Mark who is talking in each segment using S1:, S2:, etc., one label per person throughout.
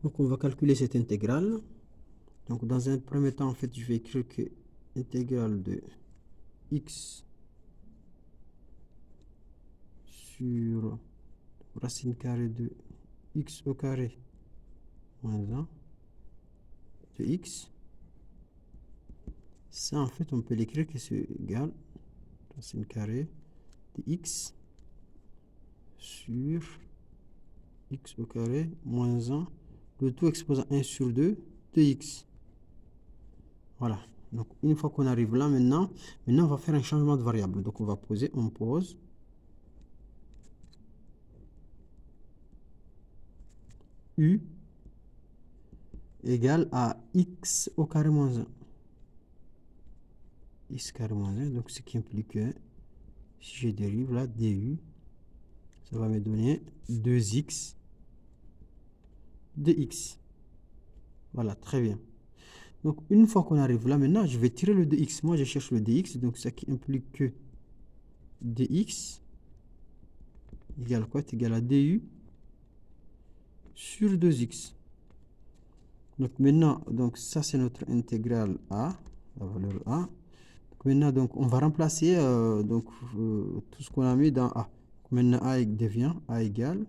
S1: Donc, on va calculer cette intégrale. Donc, dans un premier temps, en fait, je vais écrire que intégrale de x sur racine carrée de x au carré moins 1 de x. Ça, en fait, on peut l'écrire que c'est égal racine carrée de x sur x au carré moins 1, le tout exposant 1 sur 2 de x. Voilà. Donc, une fois qu'on arrive là, maintenant, on va faire un changement de variable. Donc, on pose u égale à x au carré moins 1. X carré moins 1, donc ce qui implique que si je dérive là, du, ça va me donner 2x de x. Voilà, très bien. Donc, une fois qu'on arrive là, maintenant, je vais tirer le dx. Moi, je cherche le dx, donc ça qui implique que dx égale quoi? C'est égal à du sur 2x. Donc, maintenant, donc ça, c'est notre intégrale a, la valeur a. Donc, maintenant, donc, on va remplacer tout ce qu'on a mis dans a. Donc, maintenant, a devient a égale,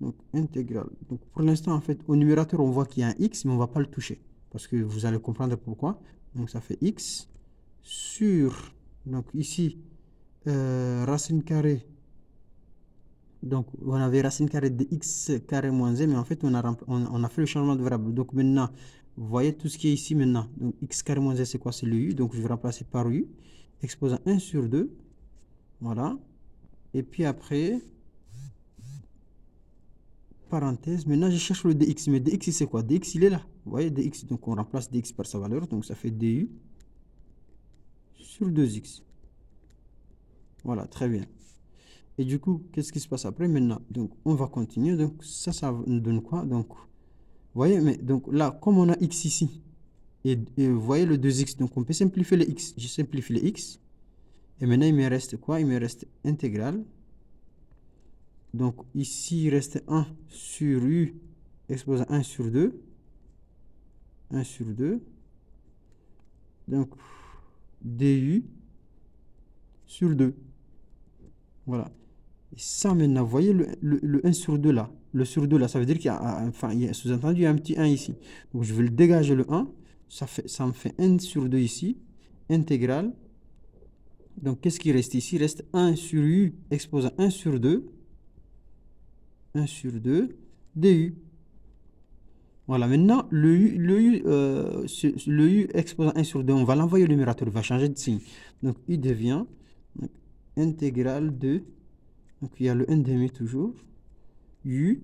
S1: donc, intégrale. Donc, pour l'instant, en fait, au numérateur, on voit qu'il y a un x, mais on ne va pas le toucher. Parce que vous allez comprendre pourquoi. Donc, ça fait x sur, donc ici, racine carrée. Donc, on avait racine carrée de x carré moins 1, mais en fait, on a fait le changement de variable. Donc, maintenant, vous voyez tout ce qui est ici maintenant. Donc, x carré moins 1, c'est quoi? C'est le u. Donc, je vais remplacer par u, exposant 1 sur 2. Voilà. Et puis après, parenthèse, maintenant, je cherche le dx. Mais dx, c'est quoi? Dx, il est là. Vous voyez, dx. Donc, on remplace dx par sa valeur. Donc, ça fait du sur 2x. Voilà, très bien. Et du coup, qu'est-ce qui se passe après maintenant? Donc, on va continuer. Donc, ça nous donne quoi? Donc, vous voyez, mais donc là, comme on a x ici, et vous voyez le 2x, donc on peut simplifier le x. Je simplifie le x. Et maintenant, il me reste quoi? Il me reste intégrale. Donc, ici, il reste 1 sur u exposant 1 sur 2. 1 sur 2. Donc, du sur 2. Voilà. Et ça, maintenant, vous voyez le 1 sur 2 là. Le sur 2 là, ça veut dire qu'il y a, enfin, sous-entendu, il y a un petit 1 ici. Donc, je vais le dégager le 1. Ça me fait 1 sur 2 ici. Intégrale. Donc, qu'est-ce qui reste ici? Il reste 1 sur u exposant 1 sur 2. 1 sur 2 du. Voilà, maintenant, le u exposant 1 sur 2, on va l'envoyer au numérateur, il va changer de signe. Donc, il devient donc, intégrale de, donc il y a le 1 demi toujours, u, vous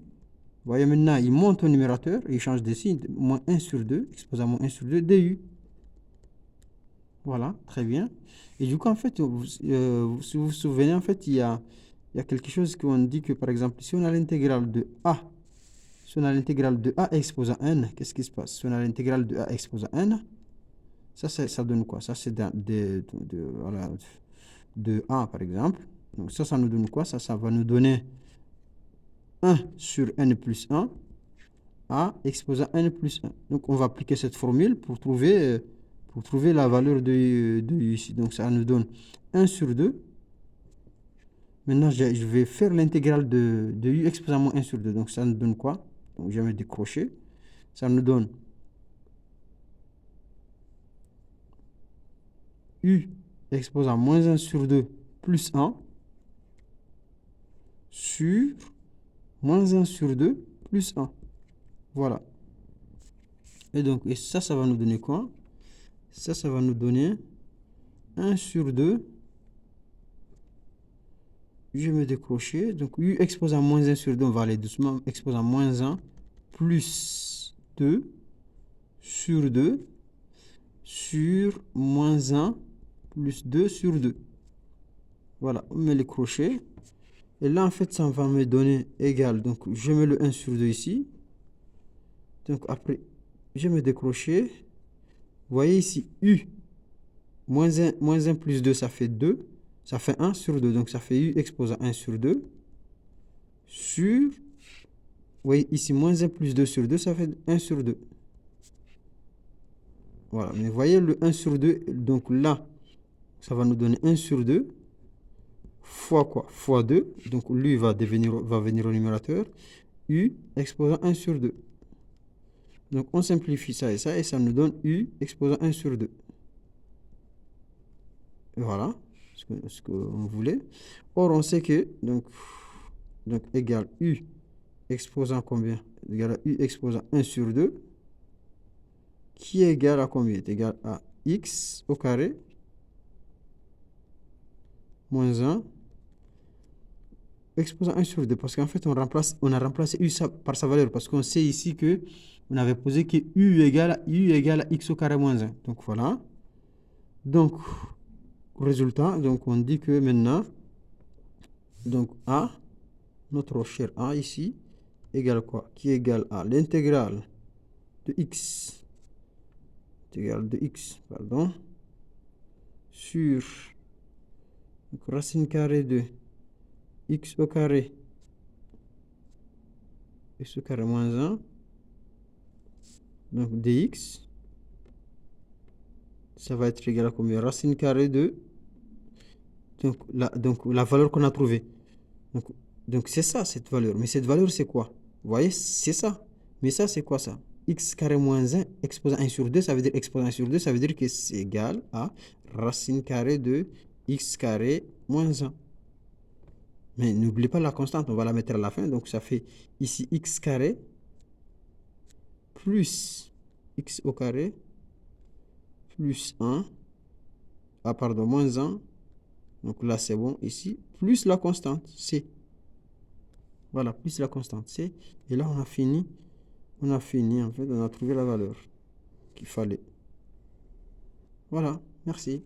S1: voyez maintenant, il monte au numérateur, il change de signe, moins 1 sur 2, exposant moins 1 sur 2, du. Voilà, très bien. Et du coup, en fait, si vous vous souvenez, en fait, il y a quelque chose qu'on dit que, par exemple, si on a l'intégrale de a, si on a l'intégrale de a exposant n, qu'est-ce qui se passe? Si on a l'intégrale de a exposant n, ça donne quoi? Ça, c'est voilà, de a, par exemple. Donc, ça nous donne quoi? Ça va nous donner 1 sur n plus 1, a exposant n plus 1. Donc, on va appliquer cette formule pour trouver la valeur de u ici. Donc, ça nous donne 1 sur 2. Maintenant, je vais faire l'intégrale de u exposant moins 1 sur 2. Donc, ça nous donne quoi? Donc, je vais décrocher. Ça nous donne u exposant moins 1 sur 2 plus 1 sur moins 1 sur 2 plus 1. Voilà. Et donc, et ça va nous donner quoi? Ça va nous donner 1 sur 2. Je vais décrocher. Donc, u exposant moins 1 sur 2, on va aller doucement. Exposant moins 1 plus 2 sur 2 sur moins 1 plus 2 sur 2. Voilà, on met les crochets. Et là, en fait, ça va me donner égal. Donc, je mets le 1 sur 2 ici. Donc, après, je mets des crochets. Vous voyez ici, u moins 1 plus 2, ça fait 2. Ça fait 1 sur 2. Donc, ça fait u exposant 1 sur 2 sur voyez ici, moins 1 plus 2 sur 2, ça fait 1 sur 2. Voilà, mais voyez le 1 sur 2, donc là, ça va nous donner 1 sur 2, fois quoi? Fois 2, donc lui va venir au numérateur, u exposant 1 sur 2. Donc on simplifie ça, et ça nous donne u exposant 1 sur 2. Et voilà, ce qu'on voulait. Or, on sait que, donc égale u exposant combien? Égal à u exposant 1 sur 2, qui est égal à combien? Est égal à x au carré moins 1 exposant 1 sur 2. Parce qu'en fait, on a remplacé u par sa valeur. Parce qu'on sait ici que on avait posé que u égale à x au carré moins 1. Donc voilà. Donc, résultat, donc on dit que maintenant, donc a, notre cher a ici, égale quoi? Qui égale à l'intégrale de x, pardon, sur donc, racine carrée de x au carré moins 1, donc dx, ça va être égal à combien? Racine carrée de, donc la valeur qu'on a trouvée. Donc c'est ça, cette valeur. Mais cette valeur, c'est quoi? Vous voyez, c'est ça. Mais ça, c'est quoi ça? X carré moins 1 exposant 1 sur 2, ça veut dire exposant 1 sur 2, ça veut dire que c'est égal à racine carrée de x carré moins 1. Mais n'oubliez pas la constante, on va la mettre à la fin. Donc ça fait ici x carré plus x au carré plus 1. Ah pardon, moins 1. Donc là c'est bon ici. Plus la constante c. Voilà, plus la constante c. Et là on a fini. On a fini en fait, on a trouvé la valeur qu'il fallait. Voilà, merci.